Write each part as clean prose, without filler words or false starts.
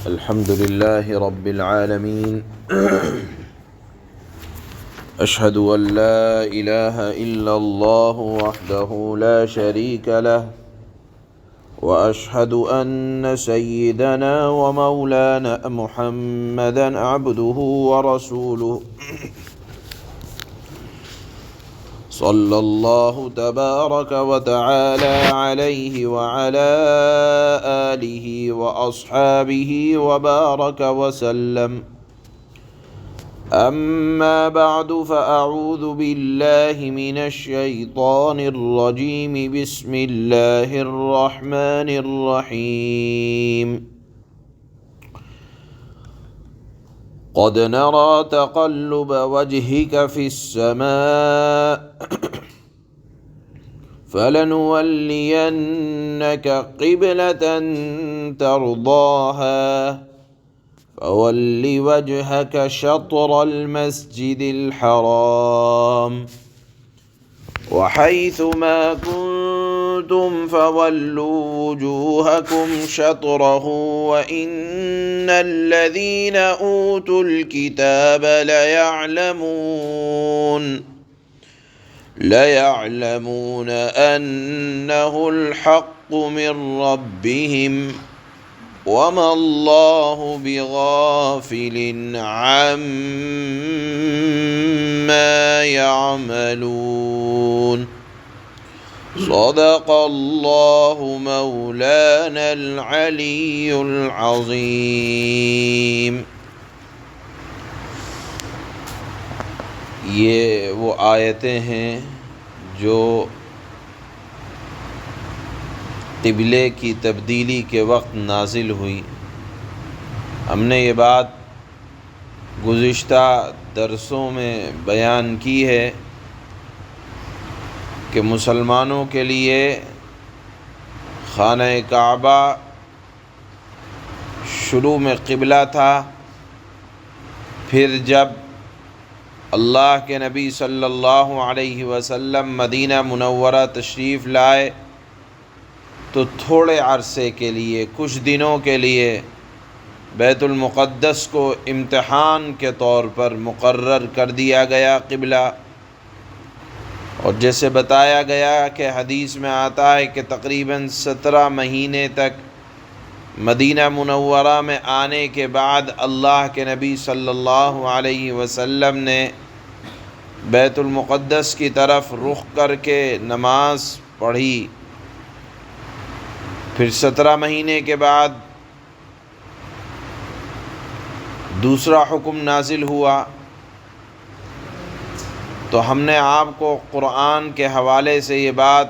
الحمد لله رب العالمين أشهد أن لا إله إلا الله وحده لا شريك له وأشهد أن سيدنا ومولانا محمدا عبده ورسوله صلى الله تبارك وتعالى عليه وعلى آله وأصحابه وبارك وسلم. أما بعد فأعوذ بالله من الشيطان الرجيم. بسم الله الرحمن الرحيم. قد نرى تقلب وجهك في السماء فلنولينك قبلة ترضاها فول وجهك شطر المسجد الحرام وحيث ما كنتم فولوا وجوهكم شطره وإن الذين أوتوا الكتاب ليعلمون أنه الحق من ربهم وما الله بغافل عما يعملون. صدق الله مولانا العلي العظيم. یہ وہ آیتیں ہیں جو قبلے کی تبدیلی کے وقت نازل ہوئی. ہم نے یہ بات گزشتہ درسوں میں بیان کی ہے کہ مسلمانوں کے لیے خانہ کعبہ شروع میں قبلہ تھا، پھر جب اللہ کے نبی صلی اللہ علیہ وسلم مدینہ منورہ تشریف لائے تو تھوڑے عرصے کے لیے، کچھ دنوں کے لیے بیت المقدس کو امتحان کے طور پر مقرر کر دیا گیا قبلہ. اور جیسے بتایا گیا کہ حدیث میں آتا ہے کہ تقریباً 17 مہینے تک مدینہ منورہ میں آنے کے بعد اللہ کے نبی صلی اللہ علیہ وسلم نے بیت المقدس کی طرف رخ کر کے نماز پڑھی. پھر 17 مہینے کے بعد دوسرا حکم نازل ہوا. تو ہم نے آپ کو قرآن کے حوالے سے یہ بات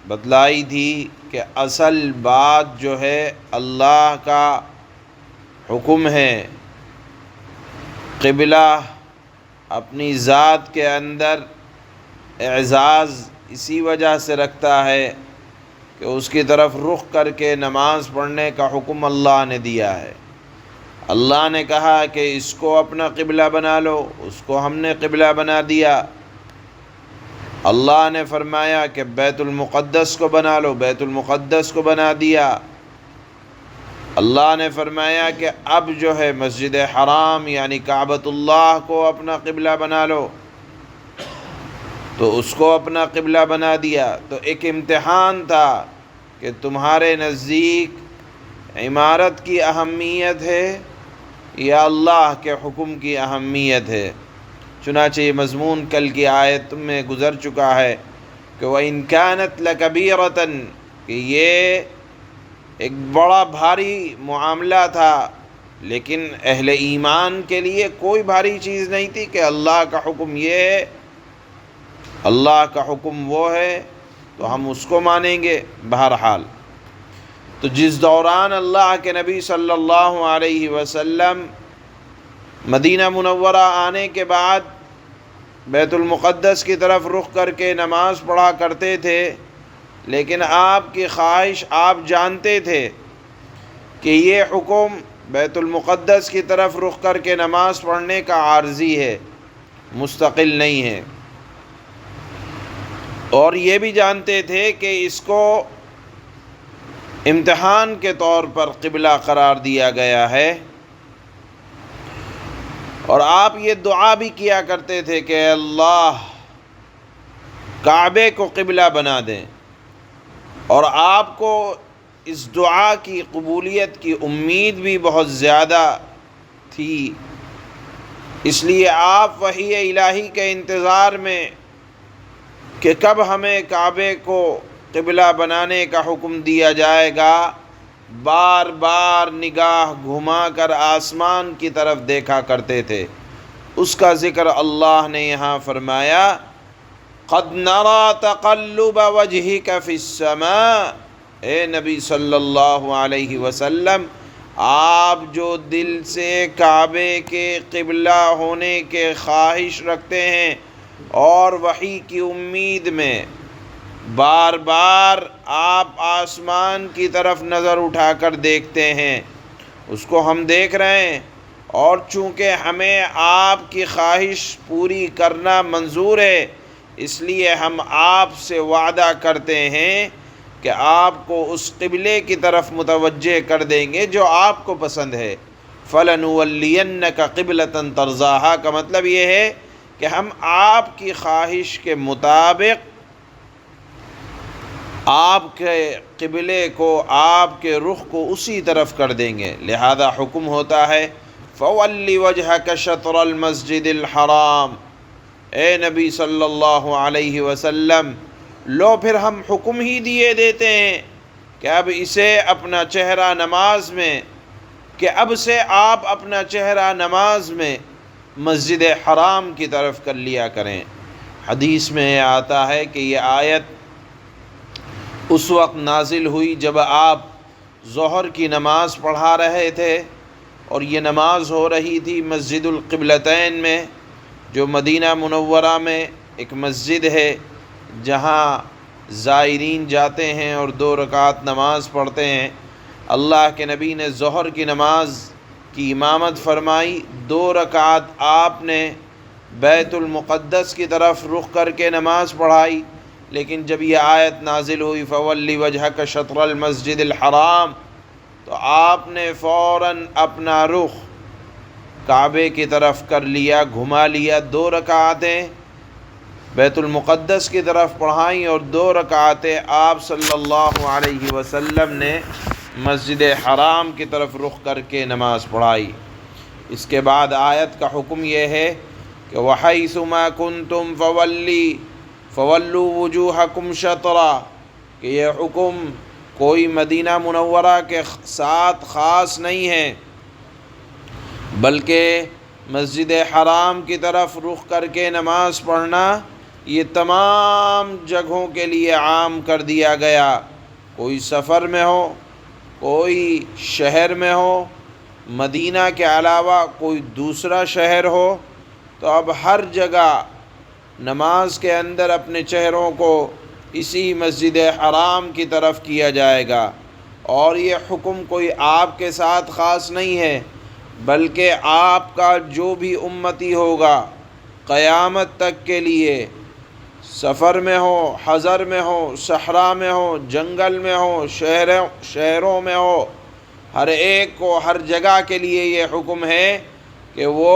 بتلائی تھی کہ اصل بات جو ہے اللہ کا حکم ہے. قبلہ اپنی ذات کے اندر اعزاز اسی وجہ سے رکھتا ہے کہ اس کی طرف رخ کر کے نماز پڑھنے کا حکم اللہ نے دیا ہے. اللہ نے کہا کہ اس کو اپنا قبلہ بنا لو، اس کو ہم نے قبلہ بنا دیا. اللہ نے فرمایا کہ بیت المقدس کو بنا لو، بیت المقدس کو بنا دیا. اللہ نے فرمایا کہ اب جو ہے مسجد حرام یعنی کعبۃ اللہ کو اپنا قبلہ بنا لو، تو اس کو اپنا قبلہ بنا دیا. تو ایک امتحان تھا کہ تمہارے نزدیک عمارت کی اہمیت ہے یا اللہ کے حکم کی اہمیت ہے. چنانچہ یہ مضمون کل کی آیت میں گزر چکا ہے کہ وَإِن كَانَتْ لَكَبِيرَةً، کہ یہ ایک بڑا بھاری معاملہ تھا، لیکن اہل ایمان کے لیے کوئی بھاری چیز نہیں تھی کہ اللہ کا حکم یہ ہے، اللہ کا حکم وہ ہے تو ہم اس کو مانیں گے. بہرحال تو جس دوران اللہ کے نبی صلی اللہ علیہ وسلم مدینہ منورہ آنے کے بعد بیت المقدس کی طرف رخ کر کے نماز پڑھا کرتے تھے، لیکن آپ کی خواہش، آپ جانتے تھے کہ یہ حکم بیت المقدس کی طرف رخ کر کے نماز پڑھنے کا عارضی ہے، مستقل نہیں ہے. اور یہ بھی جانتے تھے کہ اس کو امتحان کے طور پر قبلہ قرار دیا گیا ہے۔ اور آپ یہ دعا بھی کیا کرتے تھے کہ اے اللہ کعبے کو قبلہ بنا دیں، اور آپ کو اس دعا کی قبولیت کی امید بھی بہت زیادہ تھی، اس لیے آپ وحی الہی کے انتظار میں کہ کب ہمیں کعبے کو قبلہ بنانے کا حکم دیا جائے گا، بار بار نگاہ گھما کر آسمان کی طرف دیکھا کرتے تھے۔ اس کا ذکر اللہ نے یہاں فرمایا، قد نرى تقلب وجهك في السماء۔ اے نبی صلی اللہ علیہ وسلم، آپ جو دل سے کعبے کے قبلہ ہونے کے خواہش رکھتے ہیں اور وحی کی امید میں بار بار آپ آسمان کی طرف نظر اٹھا کر دیکھتے ہیں، اس کو ہم دیکھ رہے ہیں، اور چونکہ ہمیں آپ کی خواہش پوری کرنا منظور ہے، اس لیے ہم آپ سے وعدہ کرتے ہیں کہ آپ کو اس قبلے کی طرف متوجہ کر دیں گے جو آپ کو پسند ہے۔ فَلَنُوَلِّيَنَّكَ قِبْلَةً تَرْضَاهَا کا مطلب یہ ہے کہ ہم آپ کی خواہش کے مطابق آپ کے قبلے کو، آپ کے رخ کو اسی طرف کر دیں گے۔ لہذا حکم ہوتا ہے فَوَلِّ وَجْهَكَ شَطْرَ الْمَسْجِدِ الْحَرَامِ۔ اے نبی صلی اللہ علیہ وسلم، لو پھر ہم حکم ہی دیے دیتے ہیں کہ اب اسے اپنا چہرہ نماز میں، کہ اب سے آپ اپنا چہرہ نماز میں مسجد حرام کی طرف کر لیا کریں۔ حدیث میں آتا ہے کہ یہ آیت اس وقت نازل ہوئی جب آپ ظہر کی نماز پڑھا رہے تھے، اور یہ نماز ہو رہی تھی مسجد القبلتین میں، جو مدینہ منورہ میں ایک مسجد ہے جہاں زائرین جاتے ہیں اور 2 رکعت نماز پڑھتے ہیں۔ اللہ کے نبی نے ظہر کی نماز کی امامت فرمائی، 2 رکعت آپ نے بیت المقدس کی طرف رخ کر کے نماز پڑھائی، لیکن جب یہ آیت نازل ہوئی فَوَلِّ وَجْهَكَ شَطْرَ الْمَسْجِدِ الْحَرَامِ، تو آپ نے فوراً اپنا رخ کعبے کی طرف کر لیا، گھما لیا، 2 رکعتیں بیت المقدس کی طرف پڑھائیں، اور 2 رکعتیں آپ صلی اللہ علیہ وسلم نے مسجد حرام کی طرف رخ کر کے نماز پڑھائی۔ اس کے بعد آیت کا حکم یہ ہے کہ وَحَيْثُ مَا كُنْتُمْ فَوَلُّوا وُجُوهَكُمْ شَطْرًا، کہ یہ حکم کوئی مدینہ منورہ کے ساتھ خاص نہیں ہے، بلکہ مسجد حرام کی طرف رخ کر کے نماز پڑھنا یہ تمام جگہوں کے لیے عام کر دیا گیا۔ کوئی سفر میں ہو، کوئی شہر میں ہو، مدینہ کے علاوہ کوئی دوسرا شہر ہو، تو اب ہر جگہ نماز کے اندر اپنے چہروں کو اسی مسجد حرام کی طرف کیا جائے گا۔ اور یہ حکم کوئی آپ کے ساتھ خاص نہیں ہے، بلکہ آپ کا جو بھی امتی ہوگا قیامت تک کے لیے، سفر میں ہو، حضر میں ہو، صحرا میں ہو، جنگل میں ہو، شہروں میں ہو، ہر ایک کو ہر جگہ کے لیے یہ حکم ہے کہ وہ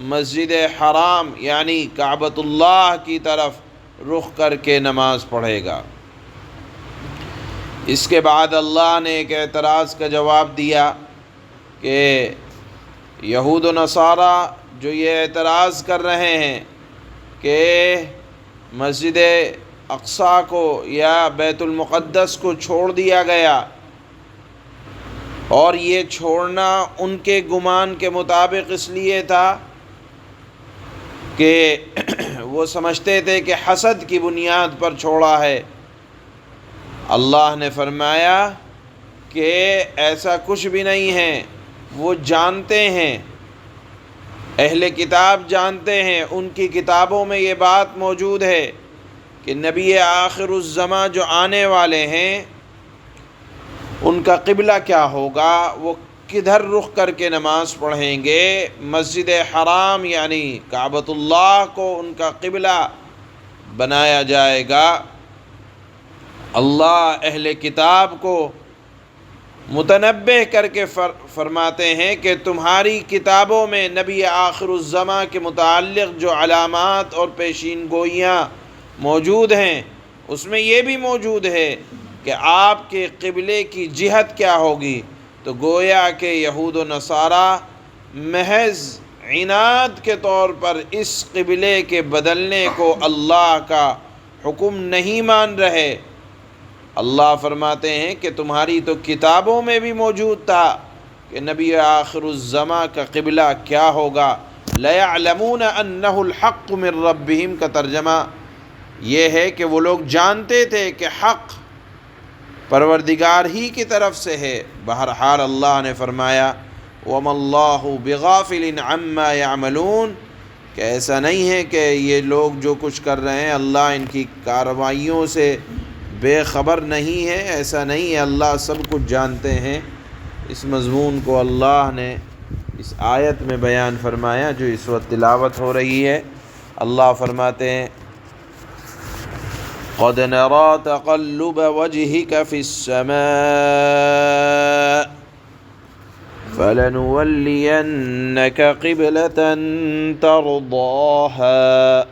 مسجد حرام یعنی کعبۃ اللہ کی طرف رخ کر کے نماز پڑھے گا۔ اس کے بعد اللہ نے ایک اعتراض کا جواب دیا کہ یہود و نصارہ جو یہ اعتراض کر رہے ہیں کہ مسجد اقصیٰ کو یا بیت المقدس کو چھوڑ دیا گیا، اور یہ چھوڑنا ان کے گمان کے مطابق اس لیے تھا کہ وہ سمجھتے تھے کہ حسد کی بنیاد پر چھوڑا ہے۔ اللہ نے فرمایا کہ ایسا کچھ بھی نہیں ہے، وہ جانتے ہیں، اہل کتاب جانتے ہیں، ان کی کتابوں میں یہ بات موجود ہے کہ نبی آخر الزماں جو آنے والے ہیں ان کا قبلہ کیا ہوگا، وہ کدھر رخ کر کے نماز پڑھیں گے۔ مسجد حرام یعنی کعبۃ اللہ کو ان کا قبلہ بنایا جائے گا۔ اللہ اہل کتاب کو متنبہ کر کے فرماتے ہیں کہ تمہاری کتابوں میں نبی آخر الزماں کے متعلق جو علامات اور پیشین گوئیاں موجود ہیں اس میں یہ بھی موجود ہے کہ آپ کے قبلے کی جہت کیا ہوگی۔ تو گویا کہ یہود و نصارہ محض عناد کے طور پر اس قبلے کے بدلنے کو اللہ کا حکم نہیں مان رہے۔ اللہ فرماتے ہیں کہ تمہاری تو کتابوں میں بھی موجود تھا کہ نبی آخر الزماں کا قبلہ کیا ہوگا۔ لَيَعْلَمُونَ أَنَّهُ الْحَقُّ مِن رَبِّهِمْ کا ترجمہ یہ ہے کہ وہ لوگ جانتے تھے کہ حق پروردگار ہی کی طرف سے ہے۔ بہرحال اللہ نے فرمایا وَمَا اللَّهُ بِغَافِلٍ عَمَّا يَعْمَلُونَ کہ ایسا نہیں ہے کہ یہ لوگ جو کچھ کر رہے ہیں اللہ ان کی کارروائیوں سے بے خبر نہیں ہے، ایسا نہیں ہے، اللہ سب کچھ جانتے ہیں۔ اس مضمون کو اللہ نے اس آیت میں بیان فرمایا جو اس وقت تلاوت ہو رہی ہے۔ اللہ فرماتے ہیں قَدْ نَرَىٰ تَقَلُّبَ وَجْهِكَ فِي السَّمَاءِ فَلَنُوَلِّيَنَّكَ قِبْلَةً تَرْضَاهَا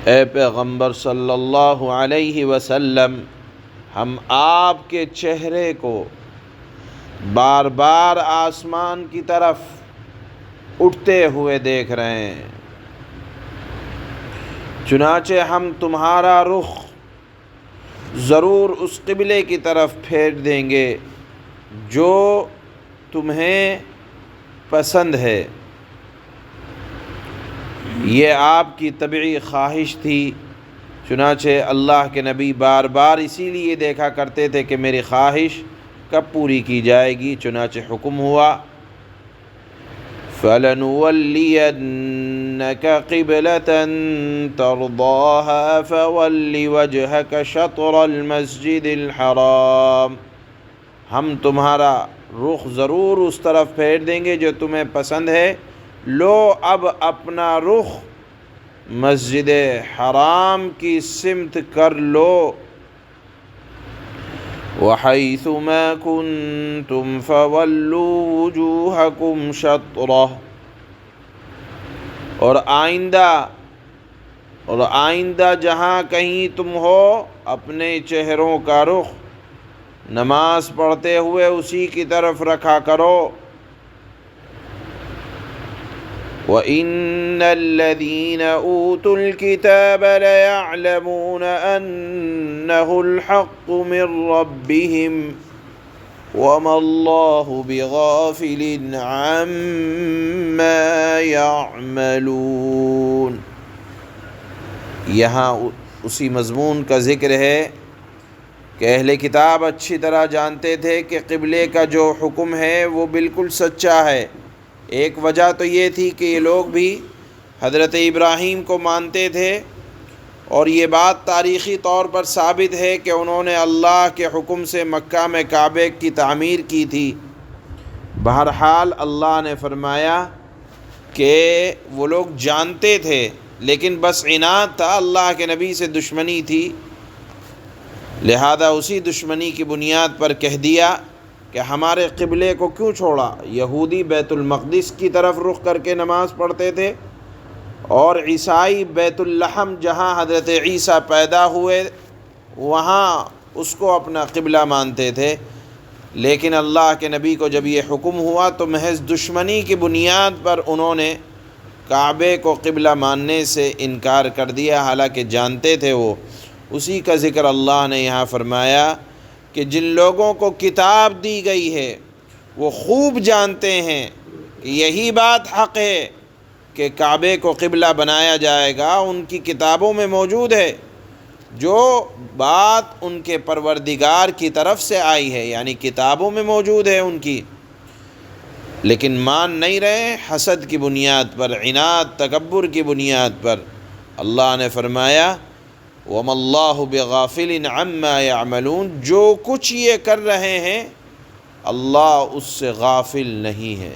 اے پیغمبر صلی اللہ علیہ وسلم، ہم آپ کے چہرے کو بار بار آسمان کی طرف اٹھتے ہوئے دیکھ رہے ہیں، چنانچہ ہم تمہارا رخ ضرور اس قبلے کی طرف پھیر دیں گے جو تمہیں پسند ہے۔ یہ آپ کی طبعی خواہش تھی، چنانچہ اللہ کے نبی بار بار اسی لیے دیکھا کرتے تھے کہ میری خواہش کب پوری کی جائے گی۔ چنانچہ حکم ہوا فَلَنُوَلِّيَنَّكَ قِبْلَةً تَرْضَاهَا فَوَلِّ وَجْهَكَ شَطْرَ الْمَسْجِدِ الْحَرَامِ ہم تمہارا رخ ضرور اس طرف پھیر دیں گے جو تمہیں پسند ہے۔ لو اب اپنا رخ مسجد حرام کی سمت کر لو۔ وَحَيْثُ مَا كُنْتُمْ فَوَلُّوا وُجُوهَكُمْ شَطْرَهُ اور آئندہ جہاں کہیں تم ہو اپنے چہروں کا رخ نماز پڑھتے ہوئے اسی کی طرف رکھا کرو۔ وَإِنَّ الَّذِينَ أُوتُوا الْكِتَابَ لَيَعْلَمُونَ أَنَّهُ الْحَقُّ مِن رَّبِّهِمْ وَمَا اللَّهُ بِغَافِلٍ عَمَّا يَعْمَلُونَ یہاں اسی مضمون کا ذکر ہے کہ اہل کتاب اچھی طرح جانتے تھے کہ قبلے کا جو حکم ہے وہ بالکل سچا ہے۔ ایک وجہ تو یہ تھی کہ یہ لوگ بھی حضرت ابراہیم کو مانتے تھے اور یہ بات تاریخی طور پر ثابت ہے کہ انہوں نے اللہ کے حکم سے مکہ میں کعبے کی تعمیر کی تھی۔ بہرحال اللہ نے فرمایا کہ وہ لوگ جانتے تھے لیکن بس عناد تھا، اللہ کے نبی سے دشمنی تھی، لہذا اسی دشمنی کی بنیاد پر کہہ دیا کہ ہمارے قبلے کو کیوں چھوڑا۔ یہودی بیت المقدس کی طرف رخ کر کے نماز پڑھتے تھے اور عیسائی بیت اللحم جہاں حضرت عیسیٰ پیدا ہوئے وہاں اس کو اپنا قبلہ مانتے تھے۔ لیکن اللہ کے نبی کو جب یہ حکم ہوا تو محض دشمنی کی بنیاد پر انہوں نے کعبے کو قبلہ ماننے سے انکار کر دیا، حالانکہ جانتے تھے وہ۔ اسی کا ذکر اللہ نے یہاں فرمایا کہ جن لوگوں کو کتاب دی گئی ہے وہ خوب جانتے ہیں کہ یہی بات حق ہے کہ کعبے کو قبلہ بنایا جائے گا، ان کی کتابوں میں موجود ہے، جو بات ان کے پروردگار کی طرف سے آئی ہے، یعنی کتابوں میں موجود ہے ان کی، لیکن مان نہیں رہے حسد کی بنیاد پر، عناد تکبر کی بنیاد پر۔ اللہ نے فرمایا وَمَا اللَّهُ بِغَافِلٍ عَمَّا يَعْمَلُونَ جو کچھ یہ کر رہے ہیں اللہ اس سے غافل نہیں ہے۔